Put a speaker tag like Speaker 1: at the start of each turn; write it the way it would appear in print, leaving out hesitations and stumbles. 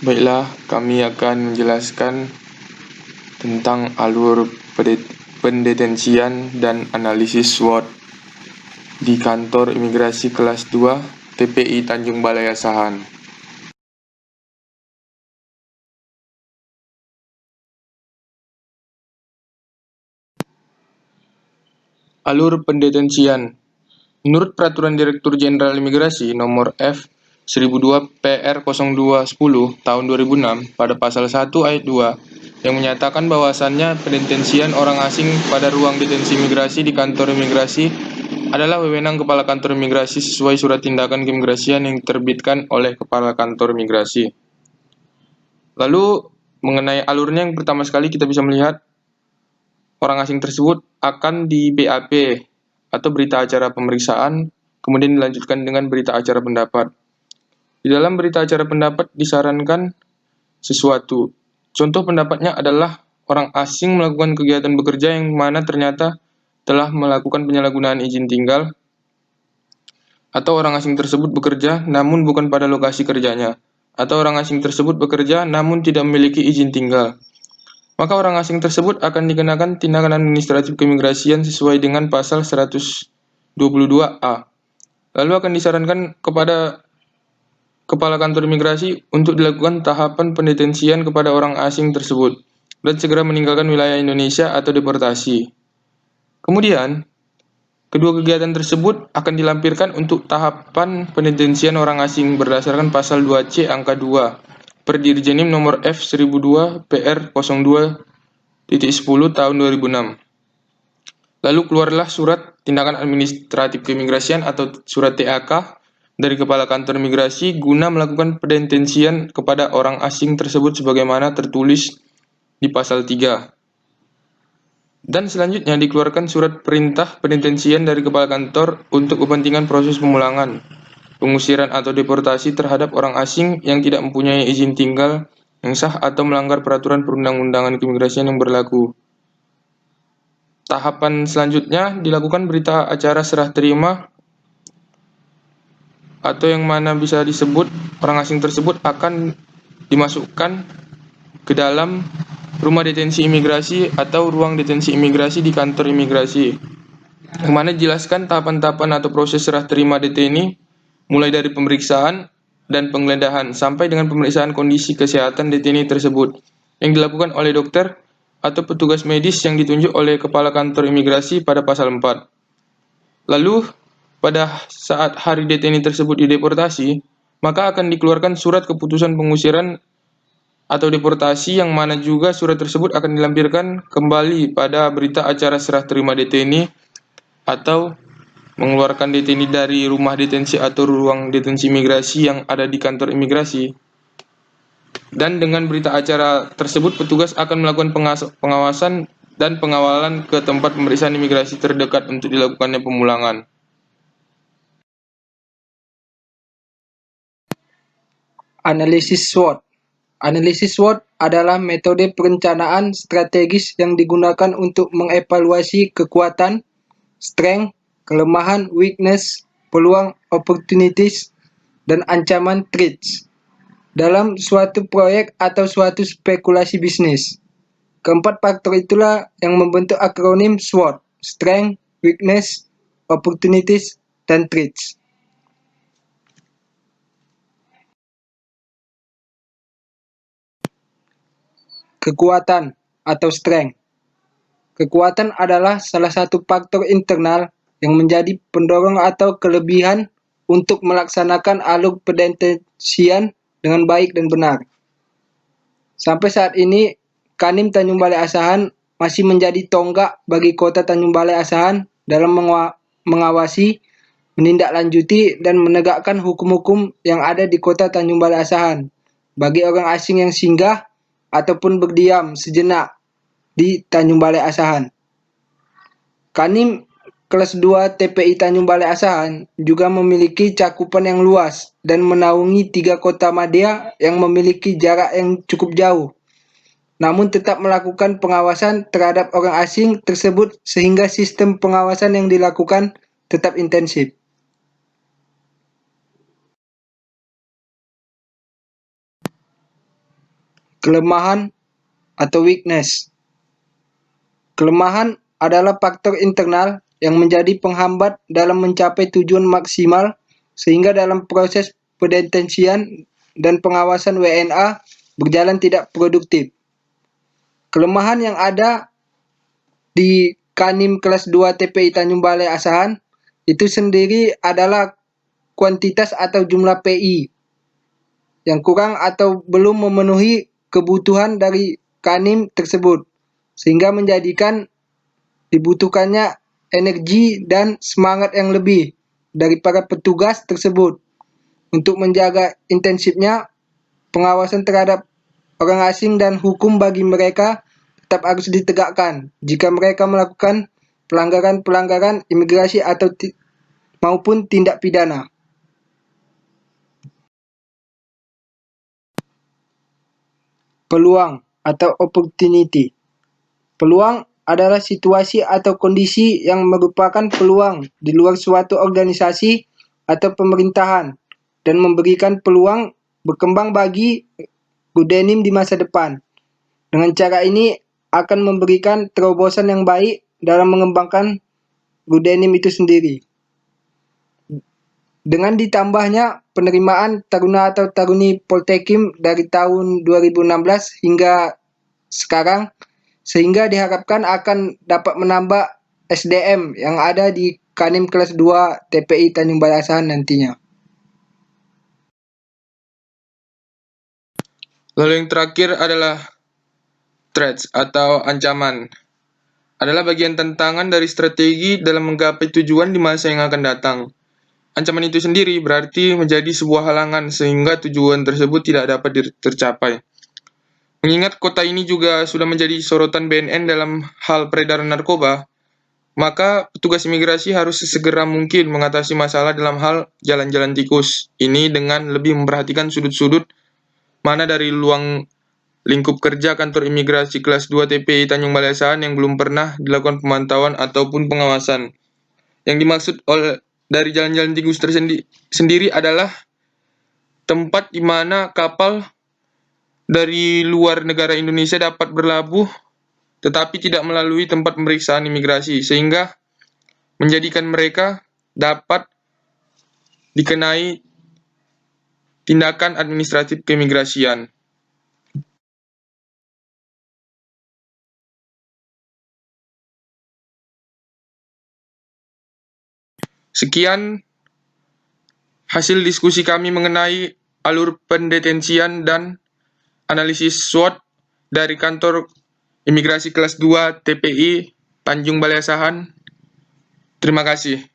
Speaker 1: Baiklah, kami akan menjelaskan tentang alur pendetensian dan analisis SWOT di Kantor Imigrasi Kelas 2 TPI Tanjung Balai Asahan. Alur pendetensian. Menurut Peraturan Direktur Jenderal Imigrasi Nomor F 1002 PR 0210 tahun 2006 pada pasal 1 ayat 2 yang menyatakan bahwasannya pendetensian orang asing pada ruang detensi imigrasi di kantor imigrasi adalah wewenang Kepala Kantor Imigrasi sesuai surat tindakan keimigrasian yang diterbitkan oleh Kepala Kantor Imigrasi. Lalu mengenai alurnya, yang pertama sekali kita bisa melihat orang asing tersebut akan di BAP atau berita acara pemeriksaan, kemudian dilanjutkan dengan berita acara pendapat. Di dalam berita acara pendapat disarankan sesuatu. Contoh pendapatnya adalah orang asing melakukan kegiatan bekerja yang mana ternyata telah melakukan penyalahgunaan izin tinggal, atau orang asing tersebut bekerja namun bukan pada lokasi kerjanya, atau orang asing tersebut bekerja namun tidak memiliki izin tinggal. Maka orang asing tersebut akan dikenakan tindakan administratif keimigrasian sesuai dengan pasal 122A. Lalu akan disarankan kepada Kepala Kantor Imigrasi untuk dilakukan tahapan pendetensian kepada orang asing tersebut dan segera meninggalkan wilayah Indonesia atau deportasi. Kemudian, kedua kegiatan tersebut akan dilampirkan untuk tahapan pendetensian orang asing berdasarkan pasal 2C angka 2 per Dirjenim nomor F 1002 PR 02.10 tahun 2006. Lalu keluarlah surat tindakan administratif keimigrasian atau surat TAK dari Kepala Kantor Imigrasi guna melakukan pendetensian kepada orang asing tersebut sebagaimana tertulis di pasal 3. Dan selanjutnya dikeluarkan surat perintah pendetensian dari Kepala Kantor untuk kepentingan proses pemulangan, pengusiran atau deportasi terhadap orang asing yang tidak mempunyai izin tinggal yang sah atau melanggar peraturan perundang-undangan keimigrasian yang berlaku. Tahapan selanjutnya dilakukan berita acara serah terima, atau yang mana bisa disebut orang asing tersebut akan dimasukkan ke dalam rumah detensi imigrasi atau ruang detensi imigrasi di kantor imigrasi, yang mana dijelaskan tahapan-tahapan atau proses serah terima deteni mulai dari pemeriksaan dan penggeledahan sampai dengan pemeriksaan kondisi kesehatan deteni tersebut yang dilakukan oleh dokter atau petugas medis yang ditunjuk oleh Kepala Kantor Imigrasi pada pasal 4. Lalu pada saat hari deteni tersebut dideportasi, maka akan dikeluarkan surat keputusan pengusiran atau deportasi yang mana juga surat tersebut akan dilampirkan kembali pada berita acara serah terima deteni atau mengeluarkan deteni dari rumah detensi atau ruang detensi imigrasi yang ada di kantor imigrasi. Dan dengan berita acara tersebut petugas akan melakukan pengawasan dan pengawalan ke tempat pemeriksaan imigrasi terdekat untuk dilakukannya pemulangan.
Speaker 2: Analisis SWOT. Analisis SWOT adalah metode perencanaan strategis yang digunakan untuk mengevaluasi kekuatan, strength, kelemahan, weakness, peluang, opportunities, dan ancaman, threats, dalam suatu proyek atau suatu spekulasi bisnis. Keempat faktor itulah yang membentuk akronim SWOT, strength, weakness, opportunities, dan threats. Kekuatan atau strength. Kekuatan adalah salah satu faktor internal yang menjadi pendorong atau kelebihan untuk melaksanakan alur pendetensian dengan baik dan benar. Sampai saat ini, Kanwil Tanjung Balai Asahan masih menjadi tonggak bagi Kota Tanjung Balai Asahan dalam mengawasi, menindaklanjuti, dan menegakkan hukum-hukum yang ada di Kota Tanjung Balai Asahan bagi orang asing yang singgah ataupun berdiam sejenak di Tanjung Balai Asahan. Kanwil Kelas 2 TPI Tanjung Balai Asahan juga memiliki cakupan yang luas dan menaungi 3 kota madya yang memiliki jarak yang cukup jauh, namun tetap melakukan pengawasan terhadap orang asing tersebut sehingga sistem pengawasan yang dilakukan tetap intensif. kelemahan atau weakness. Kelemahan adalah faktor internal yang menjadi penghambat dalam mencapai tujuan maksimal sehingga dalam proses pendetensian dan pengawasan WNA berjalan tidak produktif. Kelemahan yang ada di Kanim kelas 2 TPI Tanjung Balai Asahan itu sendiri adalah kuantitas atau jumlah PI yang kurang atau belum memenuhi kebutuhan dari Kanim tersebut, sehingga menjadikan dibutuhkannya energi dan semangat yang lebih dari para petugas tersebut untuk menjaga intensifnya pengawasan terhadap orang asing dan hukum bagi mereka tetap harus ditegakkan jika mereka melakukan pelanggaran-pelanggaran imigrasi atau maupun tindak pidana. Peluang atau opportunity. Peluang adalah situasi atau kondisi yang merupakan peluang di luar suatu organisasi atau pemerintahan dan memberikan peluang berkembang bagi Gudenim di masa depan. Dengan cara ini akan memberikan terobosan yang baik dalam mengembangkan Gudenim itu sendiri. Dengan ditambahnya penerimaan taruna atau taruni Poltekim dari tahun 2016 hingga sekarang, sehingga diharapkan akan dapat menambah SDM yang ada di Kanim kelas 2 TPI Tanjung Balai Asahan nantinya.
Speaker 1: Lalu yang terakhir adalah threats atau ancaman. Adalah bagian tantangan dari strategi dalam menggapai tujuan di masa yang akan datang. Ancaman itu sendiri berarti menjadi sebuah halangan sehingga tujuan tersebut tidak dapat tercapai. Mengingat kota ini juga sudah menjadi sorotan BNN dalam hal peredaran narkoba, maka petugas imigrasi harus sesegera mungkin mengatasi masalah dalam hal jalan-jalan tikus ini dengan lebih memperhatikan sudut-sudut mana dari luang lingkup kerja kantor imigrasi kelas 2 TPI Tanjung Balai Asahan yang belum pernah dilakukan pemantauan ataupun pengawasan. Yang dimaksud dari jalan-jalan tikus sendiri adalah tempat di mana kapal dari luar negara Indonesia dapat berlabuh tetapi tidak melalui tempat pemeriksaan imigrasi, sehingga menjadikan mereka dapat dikenai tindakan administratif keimigrasian. Sekian hasil diskusi kami mengenai alur pendetensian dan analisis SWOT dari kantor imigrasi kelas 2 TPI Tanjung Balai Asahan. Terima kasih.